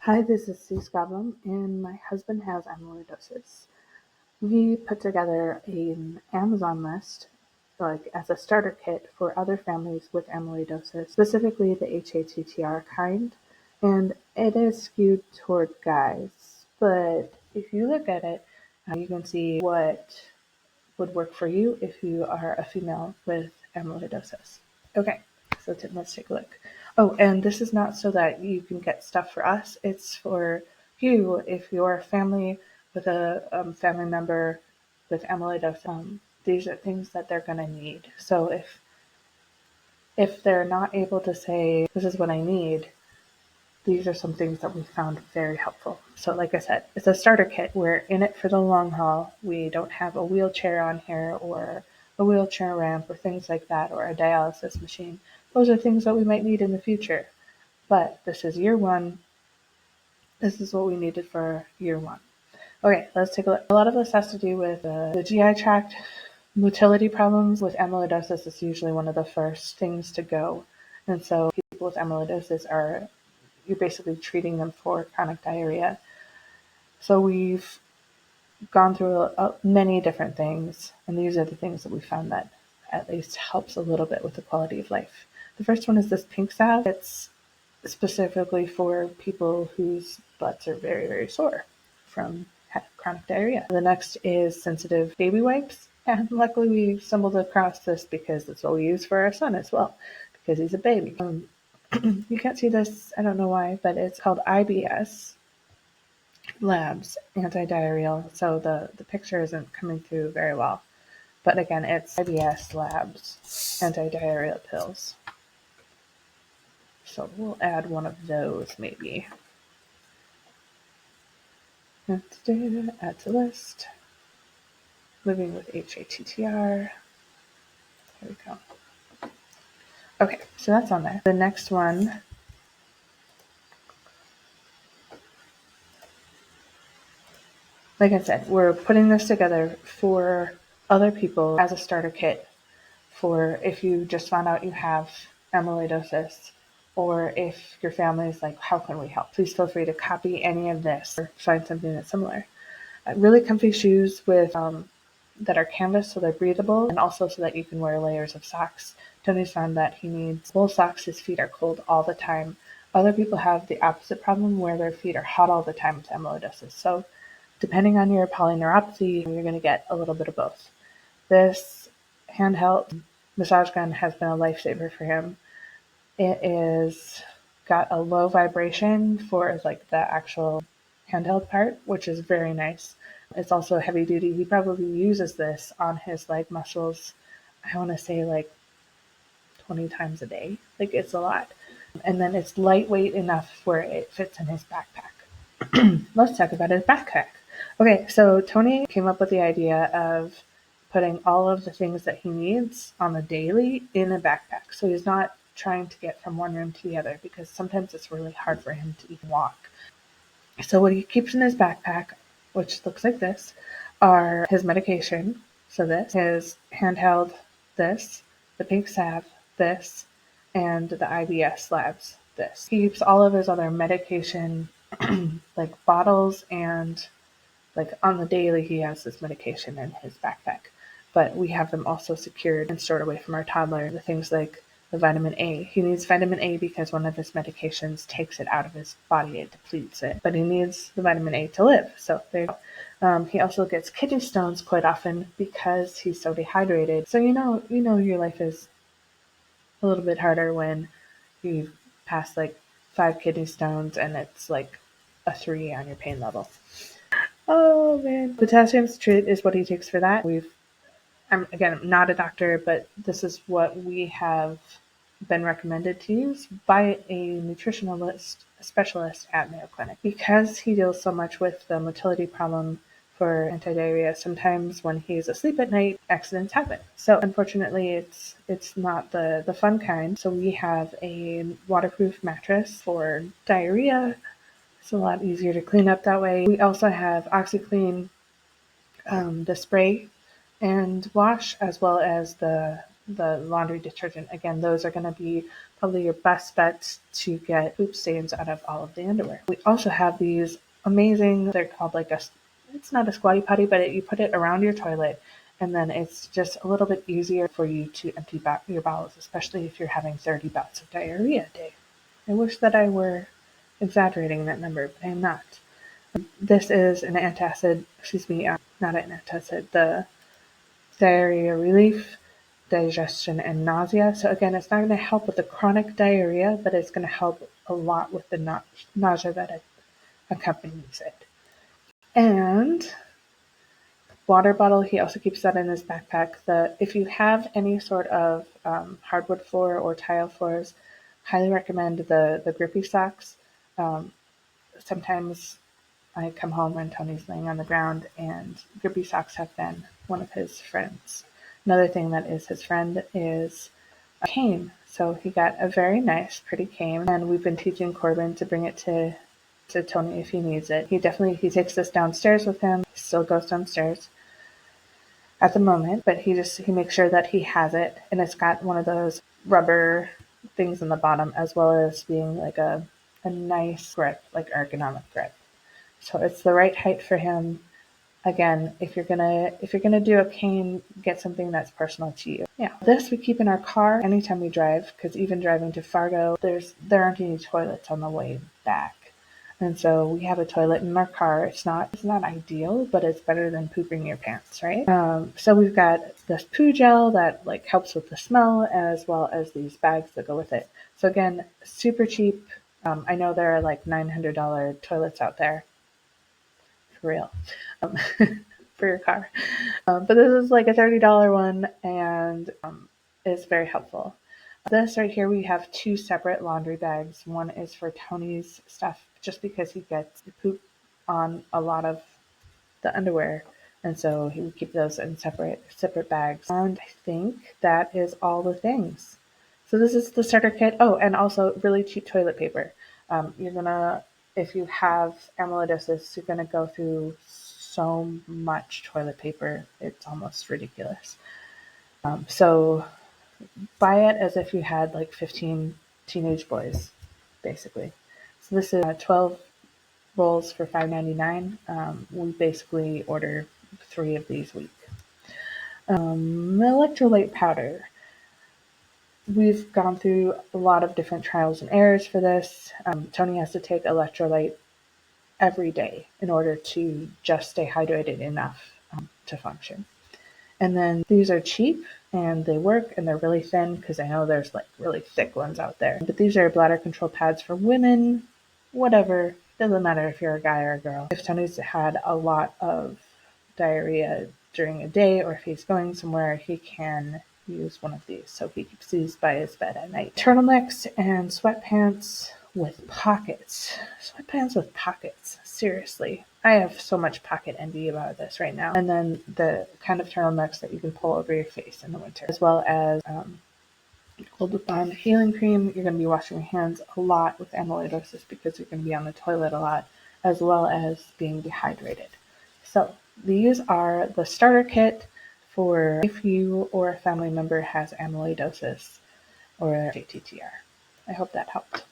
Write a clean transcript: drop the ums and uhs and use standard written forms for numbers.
Hi, this is Sue Scabum, and my husband has amyloidosis. We put together an Amazon list, like as a starter kit for other families with amyloidosis, specifically the hATTR kind, and it is skewed toward guys. But if you look at it, you can see what would work for you if you are a female with amyloidosis. Okay, so let's take a look. Oh, and this is not so that you can get stuff for us. It's for you if you're a family with a family member with amyloidosis. These are things that they're going to need. So if they're not able to say, this is what I need, these are some things that we found very helpful. So like I said, it's a starter kit. We're in it for the long haul. We don't have a wheelchair on here or a wheelchair ramp or things like that or a dialysis machine. Those are things that we might need in the future. But this is year one. This is what we needed for year one. Okay, let's take a look. A lot of this has to do with the GI tract motility problems. With amyloidosis, it's usually one of the first things to go. And so people with amyloidosis you're basically treating them for chronic diarrhea. So we've gone through many different things, and these are the things that we found that at least helps a little bit with the quality of life. The first one is this pink salve. It's specifically for people whose butts are very, very sore from chronic diarrhea. The next is sensitive baby wipes. And luckily we stumbled across this because that's what we use for our son as well, because he's a baby. You can't see this, I don't know why, but it's called IBS Labs Antidiarrheal. So the picture isn't coming through very well. But again, it's IBS Labs Antidiarrheal pills. So we'll add one of those maybe. Add to list. Living with hATTR. Here we go. Okay, so that's on there. The next one, like I said, we're putting this together for other people as a starter kit for if you just found out you have amyloidosis, or if your family is like, how can we help? Please feel free to copy any of this or find something that's similar. Really comfy shoes with that are canvas, so they're breathable, and also so that you can wear layers of socks. Tony's found that he needs wool socks. His feet are cold all the time. Other people have the opposite problem where their feet are hot all the time with amyloidosis. So depending on your polyneuropathy, you're going to get a little bit of both. This handheld massage gun has been a lifesaver for him. It is got a low vibration for like the actual handheld part, which is very nice. It's also heavy duty. He probably uses this on his leg muscles, I want to say like 20 times a day. Like it's a lot. And then it's lightweight enough where it fits in his backpack. Let's talk about his backpack. Okay, so Tony came up with the idea of putting all of the things that he needs on the daily in a backpack. So he's not trying to get from one room to the other because sometimes it's really hard for him to even walk. So what he keeps in his backpack, which looks like this, are his medication. So this, his handheld, this, the pink salve, this, and the IBS labs, this. He keeps all of his other medication, like bottles, and like on the daily he has this medication in his backpack. But we have them also secured and stored away from our toddler. The things like the vitamin A. He needs vitamin A because one of his medications takes it out of his body, it depletes it. But he needs the vitamin A to live. So there you go. He also gets kidney stones quite often because he's so dehydrated. So you know your life is a little bit harder when you pass like 5 kidney stones and it's like a 3 on your pain level. Oh man, potassium citrate is what he takes for that. I'm not a doctor, but this is what we have been recommended to use by a nutritionalist specialist at Mayo Clinic. Because he deals so much with the motility problem for anti-diarrhea, sometimes when he's asleep at night, accidents happen. So unfortunately, it's not the fun kind. So we have a waterproof mattress for diarrhea. It's a lot easier to clean up that way. We also have OxyClean, the spray and wash, as well as the the laundry detergent. Again, those are going to be probably your best bets to get poop stains out of all of the underwear. We also have these amazing, they're called like it's not a squatty potty, but you put it around your toilet, and then it's just a little bit easier for you to empty your bowels, especially if you're having 30 bouts of diarrhea a day. I wish that I were exaggerating that number, but I'm not. This is an antacid, not an antacid, the diarrhea relief, digestion, and nausea. So again, it's not going to help with the chronic diarrhea, but it's going to help a lot with the nausea that accompanies it. And water bottle, he also keeps that in his backpack. If you have any sort of hardwood floor or tile floors, highly recommend the grippy socks. Sometimes I come home and Tony's laying on the ground, and grippy socks have been one of his friends. Another thing that is his friend is a cane. So he got a very nice, pretty cane, and we've been teaching Corbin to bring it to Tony if he needs it. He takes this downstairs with him. He still goes downstairs at the moment, but he makes sure that he has it, and it's got one of those rubber things in the bottom, as well as being like a nice grip, like ergonomic grip. So it's the right height for him. Again, if you're gonna do a cane, get something that's personal to you. Yeah, this we keep in our car anytime we drive, because even driving to Fargo, there aren't any toilets on the way back. And so we have a toilet in our car. It's not ideal, but it's better than pooping your pants, right? So we've got this poo gel that like helps with the smell, as well as these bags that go with it. So again, super cheap. I know there are like $900 toilets out there, for real, for your car. But this is like a $30 one, and is very helpful. This right here, we have two separate laundry bags. One is for Tony's stuff, just because he gets poop on a lot of the underwear, and so he would keep those in separate bags. And I think that is all the things. So this is the starter kit. Oh, and also really cheap toilet paper. If you have amyloidosis, you're gonna go through so much toilet paper. It's almost ridiculous. So buy it as if you had like 15 teenage boys, basically. So this is 12 rolls for $5.99. We basically order 3 of these a week. Electrolyte powder. We've gone through a lot of different trials and errors for this. Tony has to take electrolyte every day in order to just stay hydrated enough to function. And then these are cheap and they work, and they're really thin, because I know there's like really thick ones out there. But these are bladder control pads for women, whatever. Doesn't matter if you're a guy or a girl. If Tony's had a lot of diarrhea during a day, or if he's going somewhere, he can use one of these. So he keeps these by his bed at night. Turtlenecks and sweatpants with pockets. Sweatpants with pockets. Seriously. I have so much pocket envy about this right now. And then the kind of turtlenecks that you can pull over your face in the winter, as well as Cold Bond healing cream. You're going to be washing your hands a lot with amyloidosis, because you're going to be on the toilet a lot, as well as being dehydrated. So these are the starter kit for if you or a family member has amyloidosis or hATTR. I hope that helped.